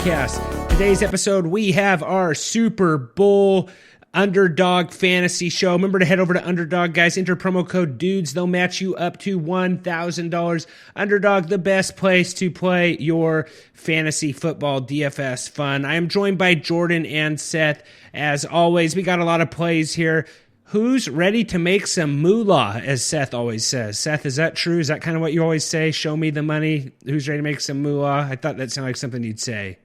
podcast. Today's episode, we have our Super Bowl Underdog Fantasy Show. Remember to head over to Underdog, guys. Enter promo code DUDES. They'll match you up to $1,000. Underdog, the best place to play your fantasy football DFS fun. I am joined by Jordan and Seth. As always, we got a lot of plays here. Who's ready to make some moolah, as Seth always says? Seth, is that true? Is that kind of what you always say? Show me the money. Who's ready to make some moolah? I thought that sounded like something you'd say.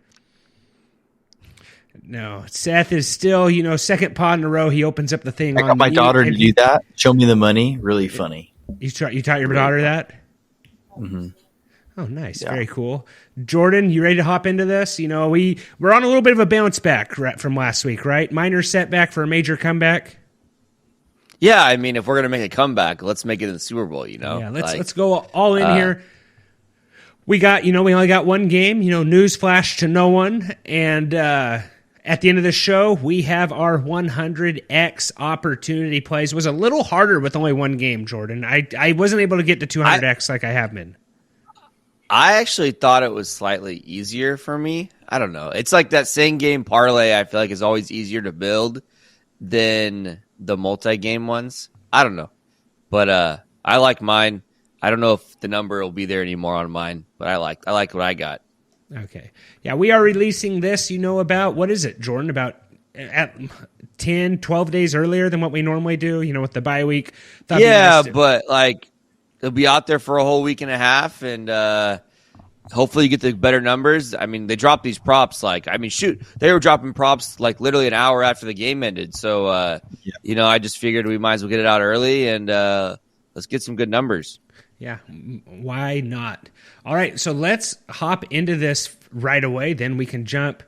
No, Seth is still, second pod in a row. He opens up the thing. I got my daughter to do that. Show me the money. Really funny. You taught your daughter that? Mm-hmm. Oh, nice. Yeah. Very cool. Jordan, you ready to hop into this? We're on a little bit of a bounce back from last week, right? Minor setback for a major comeback. Yeah, I mean, if we're gonna make a comeback, let's make it in the Super Bowl. Yeah, let's go all in here. We got, we only got one game. News flash to no one, and at the end of the show, we have our 100x opportunity plays. It was a little harder with only one game, Jordan. I wasn't able to get to 200x like I have been. I actually thought it was slightly easier for me. I don't know. It's like that same game parlay. I feel like is always easier to build than the multi-game ones. I don't know. But I like mine. I don't know if the number will be there anymore on mine, but I like what I got. Okay. Yeah, we are releasing this, about, what is it, Jordan? About at 10, 12 days earlier than what we normally do, with the bye week. Yeah, but it'll be out there for a whole week and a half, and hopefully you get the better numbers. I mean, they dropped these props they were dropping props literally an hour after the game ended. So, I just figured we might as well get it out early and let's get some good numbers. Yeah, why not? All right, so let's hop into this right away. Then we can jump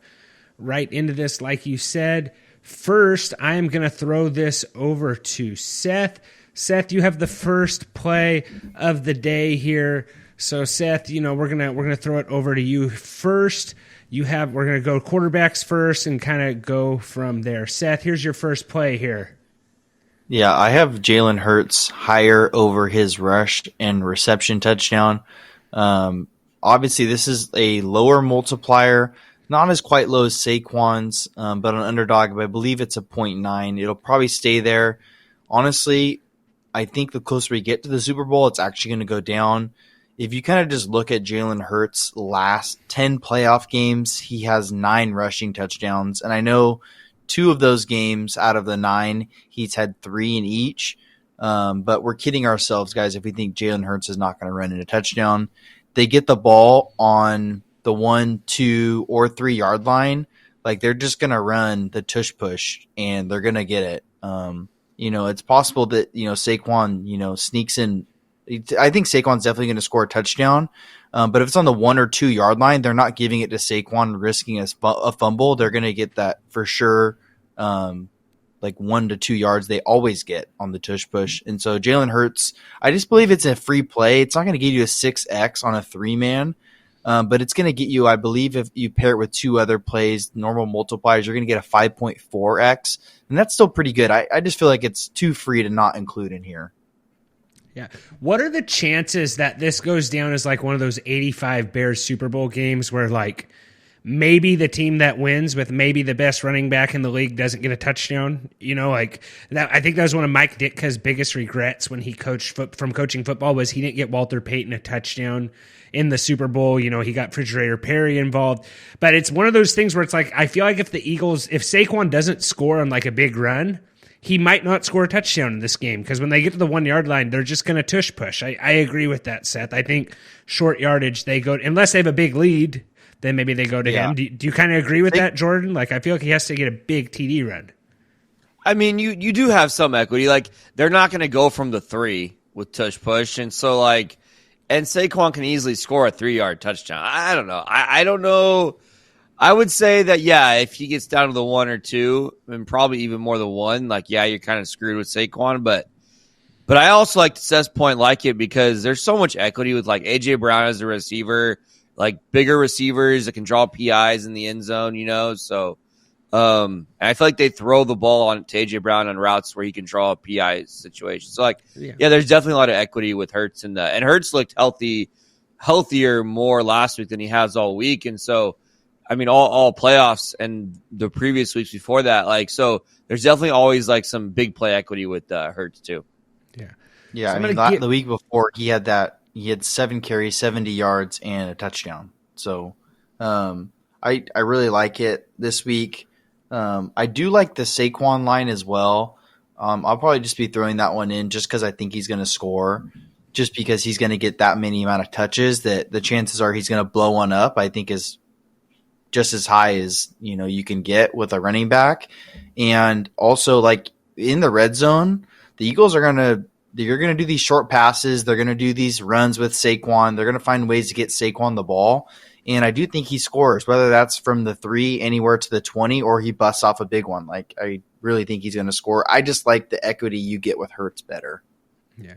right into this like you said. First, I am going to throw this over to Seth. Seth, you have the first play of the day here. So Seth, we're gonna throw it over to you first. We're gonna go quarterbacks first and kind of go from there. Seth, here's your first play here. Yeah, I have Jalen Hurts higher over his rush and reception touchdown. Obviously, this is a lower multiplier, not as quite low as Saquon's, but an underdog. But I believe it's a 0.9. It'll probably stay there. Honestly, I think the closer we get to the Super Bowl, it's actually going to go down. If you kind of just look at Jalen Hurts' last 10 playoff games, he has 9 rushing touchdowns. And I know 2 of those games out of the 9, he's had 3 in each. But we're kidding ourselves, guys, if we think Jalen Hurts is not going to run in a touchdown. They get the ball on the 1, 2, or 3 yard line. They're just going to run the tush push, and they're going to get it. It's possible that, Saquon, sneaks in. I think Saquon's definitely going to score a touchdown. But if it's on the 1 or 2 yard line, they're not giving it to Saquon, risking a fumble. They're going to get that for sure. 1 to 2 yards, they always get on the tush push. And so Jalen Hurts, I just believe it's a free play. It's not going to give you a 6X on a 3-man. But it's going to get you, I believe, if you pair it with 2 other plays, normal multipliers, you're going to get a 5.4X. And that's still pretty good. I just feel like it's too free to not include in here. Yeah. What are the chances that this goes down as one of those 85 Bears Super Bowl games where maybe the team that wins with maybe the best running back in the league doesn't get a touchdown? That. I think that was one of Mike Ditka's biggest regrets when he coached from coaching football was he didn't get Walter Payton a touchdown in the Super Bowl. He got Refrigerator Perry involved. But it's one of those things where it's I feel like if Saquon doesn't score on a big run, he might not score a touchdown in this game because when they get to the 1 yard line, they're just going to tush push. I agree with that, Seth. I think short yardage, they go, unless they have a big lead, then maybe they go to him. Do you kind of agree with that, Jordan? I feel like he has to get a big TD run. I mean, you do have some equity. They're not going to go from the 3 with tush push. And so, and Saquon can easily score a 3-yard touchdown. I don't know. I don't know. I would say that, if he gets down to the 1 or 2, and probably even more than 1, you're kind of screwed with Saquon. But I also like to Seth's point, it because there's so much equity with A.J. Brown as a receiver, bigger receivers that can draw PIs in the end zone, So and I feel like they throw the ball on to A.J. Brown on routes where he can draw a PI situation. So, there's definitely a lot of equity with Hurts. And Hurts looked healthier more last week than he has all week. And so, I mean, all playoffs and the previous weeks before that. Like, so there's definitely always like some big play equity with Hurts too. Yeah. So I mean, the week before he had 7 carries, 70 yards, and a touchdown. So I really like it this week. I do like the Saquon line as well. I'll probably just be throwing that one in just because I think he's going to score. Just because he's going to get that many amount of touches, that the chances are he's going to blow one up, I think is just as high as you can get with a running back. And also, like in the red zone, the Eagles are going to do these short passes. They're going to do these runs with Saquon. They're going to find ways to get Saquon the ball. And I do think he scores, whether that's from the 3 anywhere to the 20 or he busts off a big one. Like, I really think he's going to score. I just like the equity you get with Hurts better. Yeah.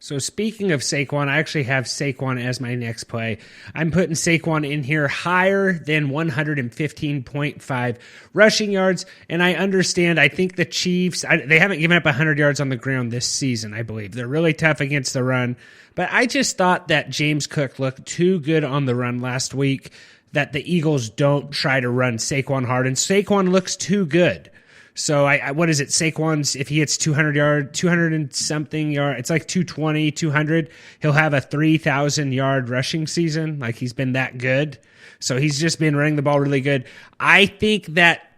So speaking of Saquon, I actually have Saquon as my next play. I'm putting Saquon in here higher than 115.5 rushing yards. And I understand, I think the Chiefs, they haven't given up 100 yards on the ground this season, I believe. They're really tough against the run. But I just thought that James Cook looked too good on the run last week, that the Eagles don't try to run Saquon hard. And Saquon looks too good. So what is it? Saquon's, if he hits 200 and something yard, it's like 220, 200. He'll have a 3,000 yard rushing season. Like, he's been that good. So he's just been running the ball really good. I think that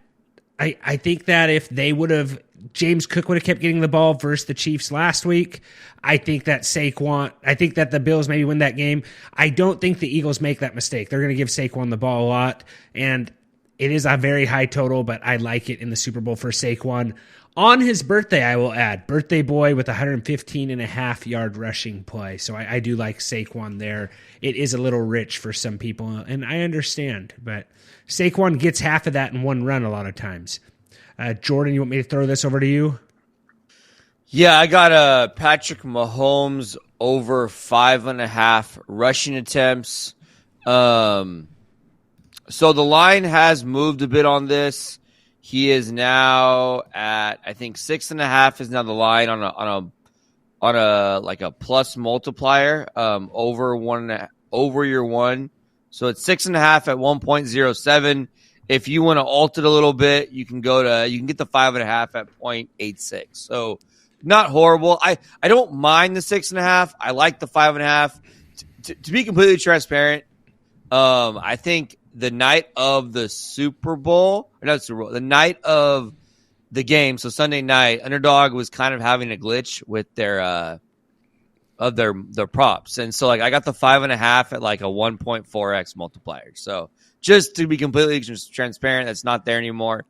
if they would have, James Cook would have kept getting the ball versus the Chiefs last week, I think that the Bills maybe win that game. I don't think the Eagles make that mistake. They're going to give Saquon the ball a lot. And it is a very high total, but I like it in the Super Bowl for Saquon. On his birthday, I will add, birthday boy with 115.5 yard rushing play. So I do like Saquon there. It is a little rich for some people, and I understand. But Saquon gets half of that in one run a lot of times. Jordan, you want me to throw this over to you? Yeah, I got Patrick Mahomes over 5.5 rushing attempts. So the line has moved a bit on this. He is now at, I think 6.5 is now the line on a like a plus multiplier over your one. So it's 6.5 at 1.07. If you want to alt it a little bit, you can get the 5.5 at 0.86. So not horrible. I don't mind the 6.5. I like the 5.5. To be completely transparent, I think the night of the Super Bowl, or not Super Bowl, the night of the game, so Sunday night, Underdog was kind of having a glitch with their props. And so, like, I got the 5.5 at like a 1.4x multiplier. So just to be completely transparent, that's not there anymore.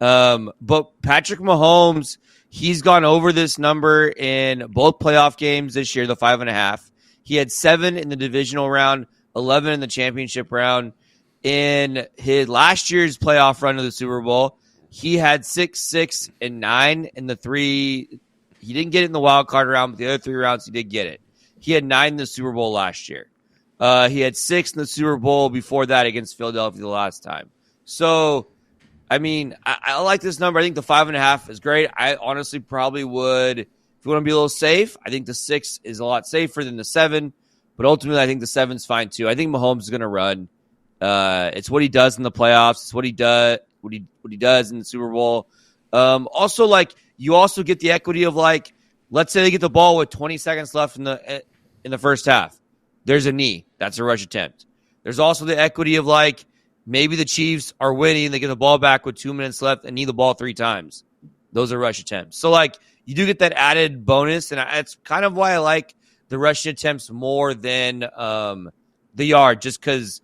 But Patrick Mahomes, he's gone over this number in both playoff games this year, the 5.5. He had 7 in the divisional round, 11 in the championship round. In his last year's playoff run to the Super Bowl, he had 6, 6, and 9 in the 3. He didn't get it in the wild card round, but the other 3 rounds he did get it. He had 9 in the Super Bowl last year. He had 6 in the Super Bowl before that against Philadelphia the last time. So, I mean, I like this number. I think the 5.5 is great. I honestly probably would, if you want to be a little safe, I think the 6 is a lot safer than the 7. But ultimately, I think the 7's fine too. I think Mahomes is going to run. It's what he does in the playoffs. It's what he does in the Super Bowl. Also, like, you also get the equity of, like, let's say they get the ball with 20 seconds left in the first half. There's a knee. That's a rush attempt. There's also the equity of, like, maybe the Chiefs are winning. They get the ball back with 2 minutes left and need the ball 3 times. Those are rush attempts. So, like, you do get that added bonus, and that's kind of why I like the rush attempts more than the yard, just because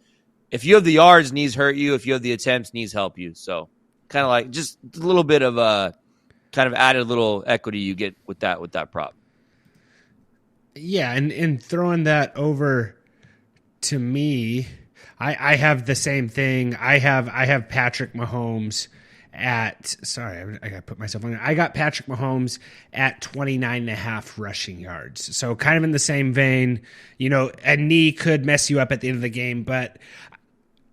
if you have the yards, knees hurt you. If you have the attempts, knees help you. So kind of like just a little bit of a kind of added little equity you get with that prop. Yeah, and throwing that over to me, I have the same thing. I have Patrick Mahomes at, sorry, I got to put myself on there. I got Patrick Mahomes at 29.5 rushing yards. So kind of in the same vein, a knee could mess you up at the end of the game, but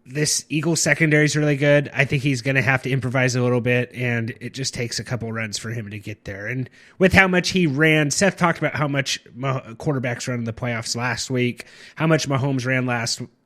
this Eagles secondary is really good. I think he's going to have to improvise a little bit, and it just takes a couple runs for him to get there. And with how much he ran, Seth talked about how much quarterbacks run in the playoffs last week, how much Mahomes ran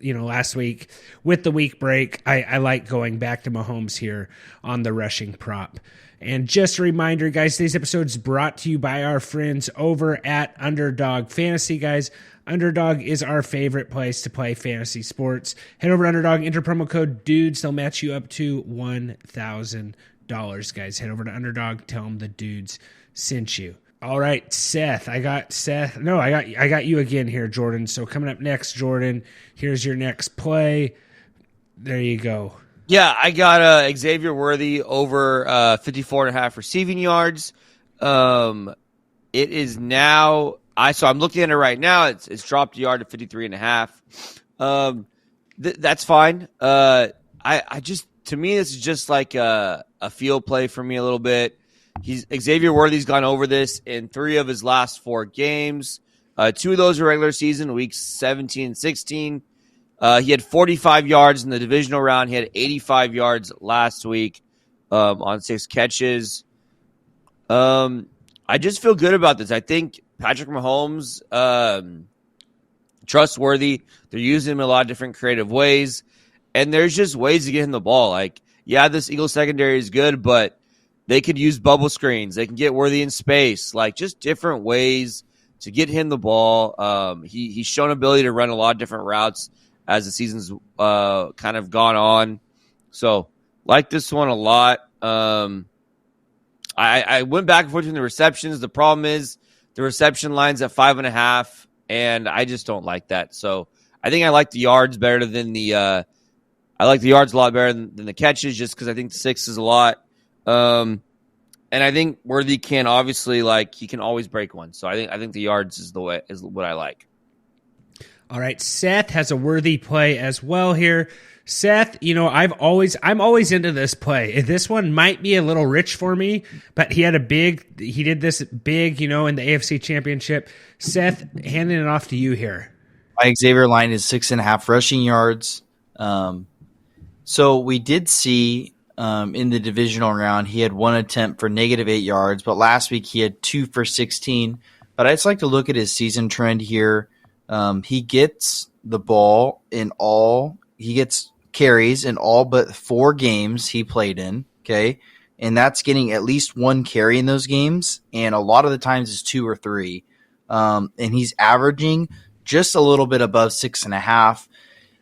last week with the week break, I like going back to Mahomes here on the rushing prop. And just a reminder, guys, today's episode is brought to you by our friends over at Underdog Fantasy, guys. Underdog is our favorite place to play fantasy sports. Head over to Underdog, enter promo code DUDES. They'll match you up to $1,000, guys. Head over to Underdog, tell them the dudes sent you. All right, Seth. I got you again here, Jordan. So coming up next, Jordan, here's your next play. There you go. Yeah, I got Xavier Worthy over 54.5 receiving yards. It is now I'm looking at it right now. It's dropped a yard to 53.5. That's fine. To me, this is just like a field play for me a little bit. Xavier Worthy's gone over this in 3 of his last 4 games. 2 of those are regular season, weeks 17 and 16. He had 45 yards in the divisional round. He had 85 yards last week on 6 catches. I just feel good about this. I think Patrick Mahomes, trustworthy. They're using him in a lot of different creative ways. And there's just ways to get him the ball. Like, yeah, this Eagles secondary is good, but they could use bubble screens. They can get Worthy in space. Like, just different ways to get him the ball. He's shown ability to run a lot of different routes as the season's kind of gone on. So, like this one a lot. I went back and forth between the receptions. The problem is the reception line's at 5.5, and I just don't like that. So, I think I like the yards better than I like the yards a lot better than the catches, just because I think the 6 is a lot. And I think Worthy can obviously, he can always break one. So I think the yards is what I like. All right, Seth has a Worthy play as well here. Seth, I'm always into this play. This one might be a little rich for me, but he did this big, in the AFC Championship. Seth, handing it off to you here. My Xavier line is 6.5 rushing yards. So we did see in the divisional round, he had 1 attempt for -8 yards, but last week he had 2 for 16. But I just like to look at his season trend here. He gets the ball he gets carries in all but 4 games he played in, okay? And that's getting at least 1 carry in those games, and a lot of the times it's 2 or 3. And he's averaging just a little bit above 6.5.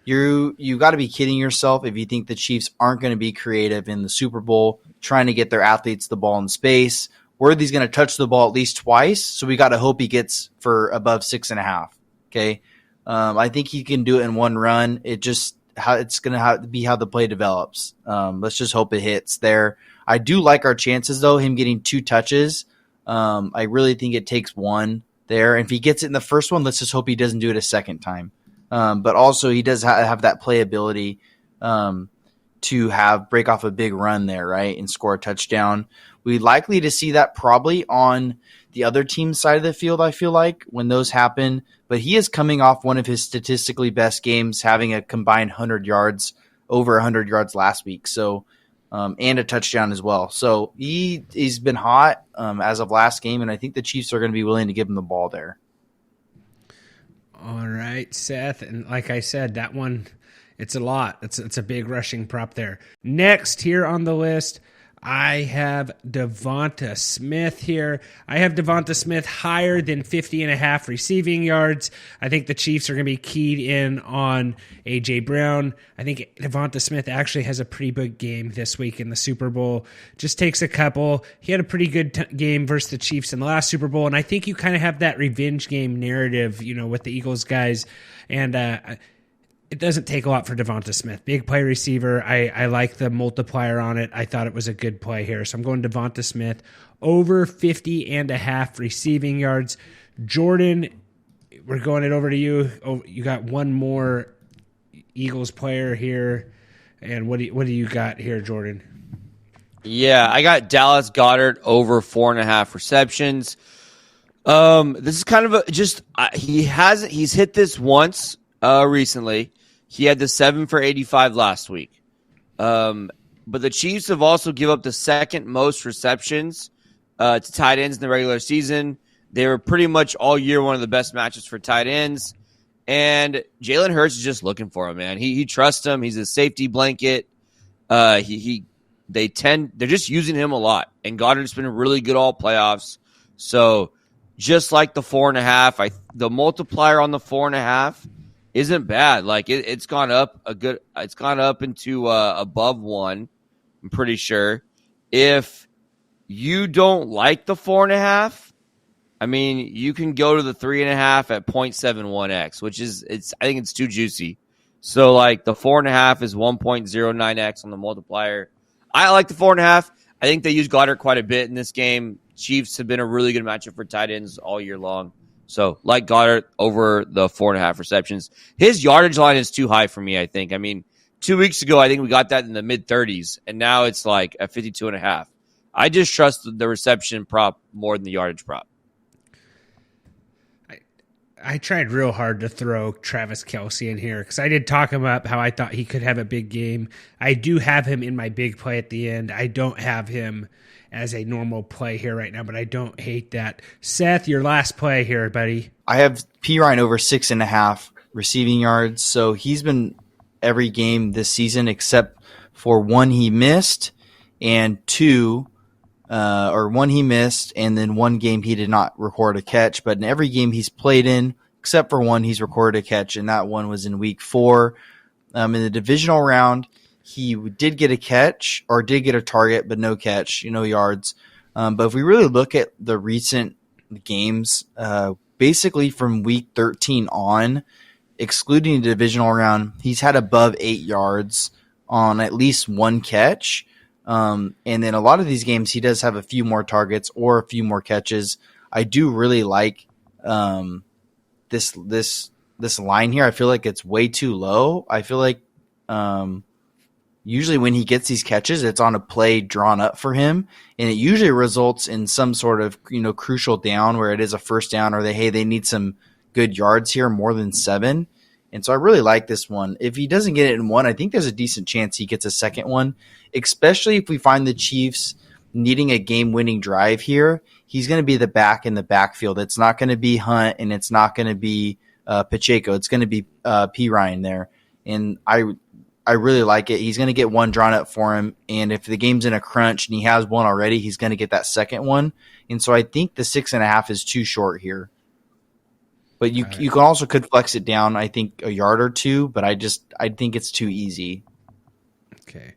You got to be kidding yourself if you think the Chiefs aren't going to be creative in the Super Bowl, trying to get their athletes the ball in space. Worthy's going to touch the ball at least twice, so we got to hope he gets for above 6.5. Okay, I think he can do it in one run. It's going to be how the play develops. Let's just hope it hits there. I do like our chances though. Him getting 2 touches. I really think it takes 1 there. And if he gets it in the first one, let's just hope he doesn't do it a second time. But also he does have that playability to break off a big run there, right, and score a touchdown. We're likely to see that probably on the other team's side of the field, I feel like, when those happen. But he is coming off one of his statistically best games, having a combined 100 yards, over 100 yards last week, so and a touchdown as well. So he's been hot as of last game, and I think the Chiefs are going to be willing to give him the ball there. All right, Seth. And like I said, that one, it's a lot. It's a big rushing prop there. Next here on the list, I have DeVonta Smith here. I have DeVonta Smith higher than 50.5 receiving yards. I think the Chiefs are going to be keyed in on A.J. Brown. I think DeVonta Smith actually has a pretty big game this week in the Super Bowl. Just takes a couple. He had a pretty good game versus the Chiefs in the last Super Bowl, and I think you kind of have that revenge game narrative, with the Eagles guys. And it doesn't take a lot for DeVonta Smith. Big play receiver. I like the multiplier on it. I thought it was a good play here. So I'm going DeVonta Smith over 50.5 receiving yards. Jordan, we're going it over to you. Oh, you got one more Eagles player here. And what do you got here, Jordan? Yeah, I got Dallas Goedert over 4.5 receptions. This is kind of he's hit this once recently. He had the 7 for 85 last week. But the Chiefs have also given up the second most receptions to tight ends in the regular season. They were pretty much all year one of the best matches for tight ends. And Jalen Hurts is just looking for him, man. He trusts him. He's a safety blanket. They're just using him a lot. And Goddard's been really good all playoffs. So just like the 4.5, the multiplier on the 4.5 isn't bad. Like it's gone up it's gone up into above 1. I'm pretty sure. If you don't like the 4.5, I mean, you can go to the 3.5 at 0.71x, which is I think it's too juicy. So like the 4.5 is 1.09x on the multiplier. I like the 4.5. I think they use Goedert quite a bit in this game. Chiefs have been a really good matchup for tight ends all year long. So like Goedert over the 4.5 receptions. His yardage line is too high for me, I think. I mean, 2 weeks ago, I think we got that in the mid-30s, and now it's like at 52.5. I just trust the reception prop more than the yardage prop. I tried real hard to throw Travis Kelce in here because I did talk him up how I thought he could have a big game. I do have him in my big play at the end. I don't have him as a normal play here right now, but I don't hate that. Seth, your last play here, buddy. I have Perine over 6.5 receiving yards. So he's been every game this season except for one he missed and one he missed, and then one game he did not record a catch. But in every game he's played in, except for one, he's recorded a catch, and that one was in week 4. In the divisional round, he did get a catch, or did get a target, but no catch, no yards. But if we really look at the recent games, basically from week 13 on, excluding the divisional round, he's had above 8 yards on at least one catch. And then a lot of these games, he does have a few more targets or a few more catches. I do really like this line here. I feel like it's way too low. I feel like usually when he gets these catches, it's on a play drawn up for him, and it usually results in some sort of crucial down where it is a first down, or they need some good yards here, more than 7. And so I really like this one. If he doesn't get it in one, I think there's a decent chance he gets a second one, especially if we find the Chiefs needing a game-winning drive here. He's going to be the back in the backfield. It's not going to be Hunt, and it's not going to be Pacheco. It's going to be Perine there. And I really like it. He's going to get one drawn up for him, and if the game's in a crunch and he has one already, he's going to get that second one. And so I think the 6.5 is too short here. But you can also could flex it down, I think, a yard or two, but I think it's too easy. Okay.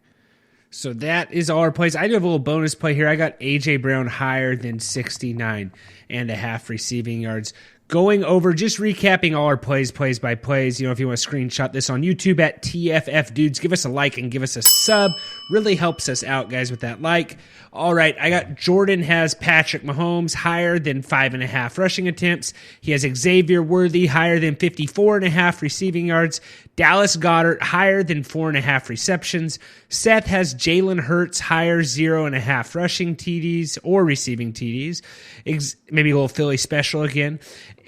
So that is all our plays. I do have a little bonus play here. I got A.J. Brown higher than 69.5 receiving yards. Going over, just recapping all our plays by plays. If you want to screenshot this on YouTube at tffdudes, give us a like and give us a sub. Really helps us out, guys, with that like. All right, I got Jordan has Patrick Mahomes higher than 5.5 rushing attempts. He has Xavier Worthy higher than 54.5 receiving yards. Dallas Goedert higher than 4.5 receptions. Seth has Jalen Hurts higher 0.5 rushing TDs or receiving TDs. Maybe a little Philly special again.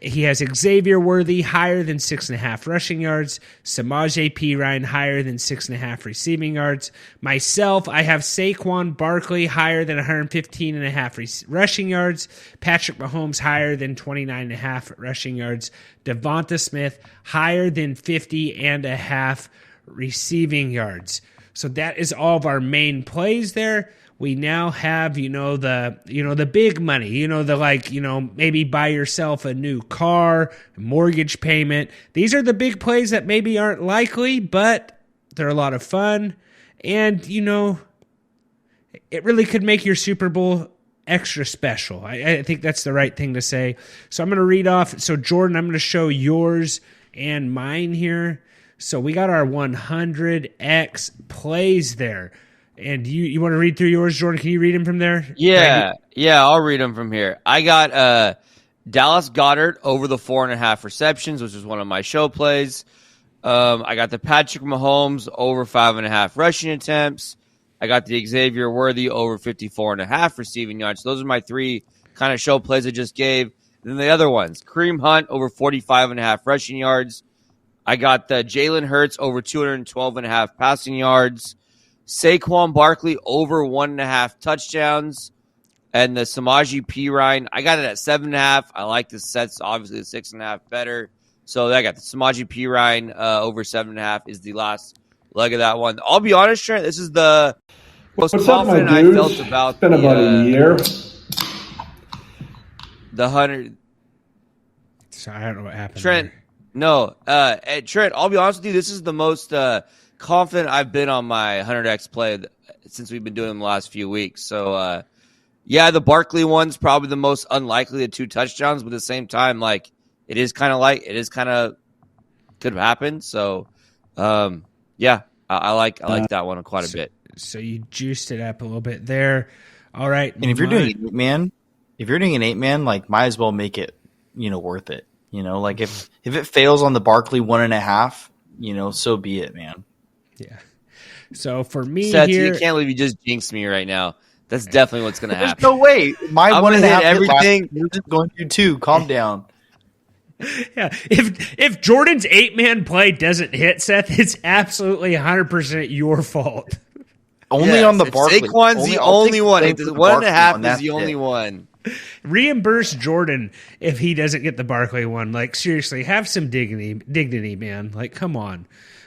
He has Xavier Worthy higher than 6.5 rushing yards. Samaje Perine higher than 6.5 receiving yards. Myself, I have Saquon Barkley higher than 115.5 rushing yards. Patrick Mahomes higher than 29.5 rushing yards. DeVonta Smith higher than 50.5 receiving yards. So that is all of our main plays there. We now have, the big money, maybe buy yourself a new car, mortgage payment. These are the big plays that maybe aren't likely, but they're a lot of fun. And, it really could make your Super Bowl extra special. I think that's the right thing to say. So I'm going to read off. So Jordan, I'm going to show yours and mine here. So we got our 100x plays there. And you want to read through yours, Jordan? Can you read them from there? Yeah, I'll read them from here. I got Dallas Goedert over the 4.5 receptions, which is one of my show plays. I got the Patrick Mahomes over 5.5 rushing attempts. I got the Xavier Worthy over 54.5 receiving yards. So those are my 3 kind of show plays I just gave. And then the other ones, Kareem Hunt over 45.5 rushing yards. I got the Jalen Hurts over 212.5 passing yards. Saquon Barkley over 1.5 touchdowns, and the Samaje Perine, I got it at 7.5. I like the sets, obviously the 6.5 better. So I got the Samaje Perine over 7.5 is the last leg of that one. I'll be honest, Trent, this is the most confident I felt about it's been about a year. The 100. Sorry, I don't know what happened. Trent, there. no. Trent, I'll be honest with you. This is the most confident I've been on my 100x play since we've been doing them the last few weeks. So, the Barkley one's probably the most unlikely of 2 touchdowns, but at the same time, like, it is kind of could happen. So, I like that one quite a bit. So you juiced it up a little bit there. All right. And if you're doing an 8-man, like, might as well make it, worth it. Like if it fails on the Barkley 1.5, so be it, man. Yeah. So for me, Seth, here, you can't believe you just jinxed me right now. That's definitely what's going to happen. There's no way. My I'm 1.5 everything. You're just going through 2. Calm down. yeah, if Jordan's 8-man play doesn't hit, Seth, it's absolutely 100% your fault. Only on the Barkley. Saquon's the only one. 1.5 is the only one. Reimburse Jordan if he doesn't get the Barkley one. Like, seriously, have some dignity, man. Like, come on.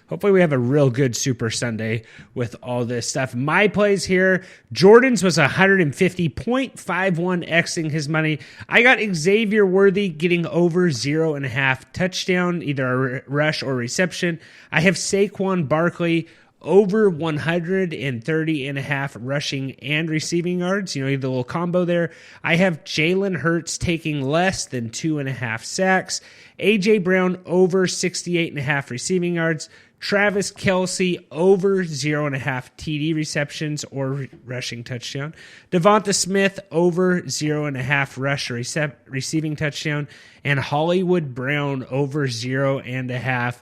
Hopefully we have a real good Super Sunday with all this stuff. My plays here, Jordan's was 150.51xing his money. I got Xavier Worthy getting over 0.5 touchdown, either a rush or reception. I have Saquon Barkley over 130.5 rushing and receiving yards. The little combo there. I have Jalen Hurts taking less than 2.5 sacks. A.J. Brown over 68.5 receiving yards. Travis Kelce over 0.5 TD receptions or rushing touchdown. DeVonta Smith over 0.5 rush or receiving touchdown. And Hollywood Brown over 0.5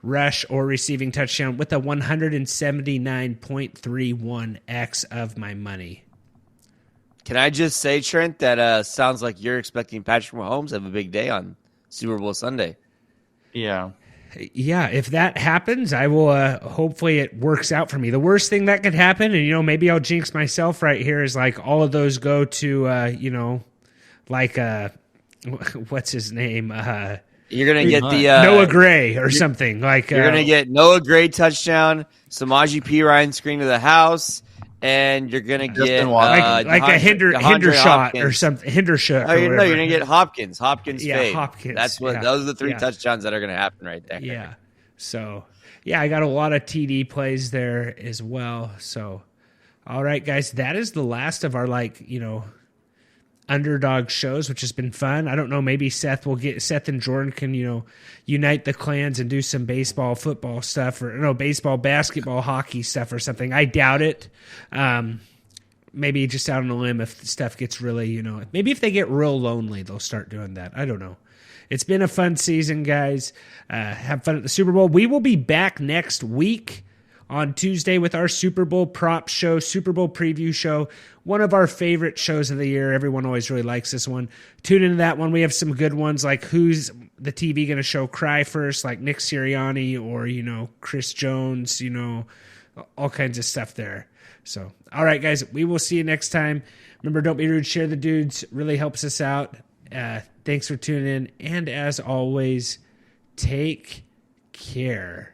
rush or receiving touchdown with a 179.31x of my money. Can I just say, Trent, that sounds like you're expecting Patrick Mahomes to have a big day on Super Bowl Sunday. Yeah. Yeah, if that happens, I will hopefully it works out for me. The worst thing that could happen, and maybe I'll jinx myself right here, is like all of those go to what's his name? You're gonna get the Noah Gray or something like. You're gonna get Noah Gray touchdown, Samaje Perine screen to the house, and you're gonna get like a hinder shot or something. Hinder shot. Oh, you're gonna get Hopkins. Yeah, fade. Hopkins. That's what. Those are the 3 touchdowns that are gonna happen right there. Yeah. So I got a lot of TD plays there as well. So, all right, guys, that is the last of our underdog shows, which has been fun. I don't know, maybe Seth and Jordan can unite the clans and do some baseball, football stuff, or baseball, basketball, hockey stuff or something. I doubt it. Maybe just out on a limb, if stuff gets really maybe if they get real lonely, they'll start doing that. I don't know. It's been a fun season, guys. Have fun at the Super Bowl. We will be back next week on Tuesday with our Super Bowl prop show, Super Bowl preview show, one of our favorite shows of the year. Everyone always really likes this one. Tune into that one. We have some good ones, like who's the TV going to show cry first, like Nick Sirianni or, Chris Jones, all kinds of stuff there. So, all right, guys, we will see you next time. Remember, don't be rude, share the dudes. Really helps us out. Thanks for tuning in. And as always, take care.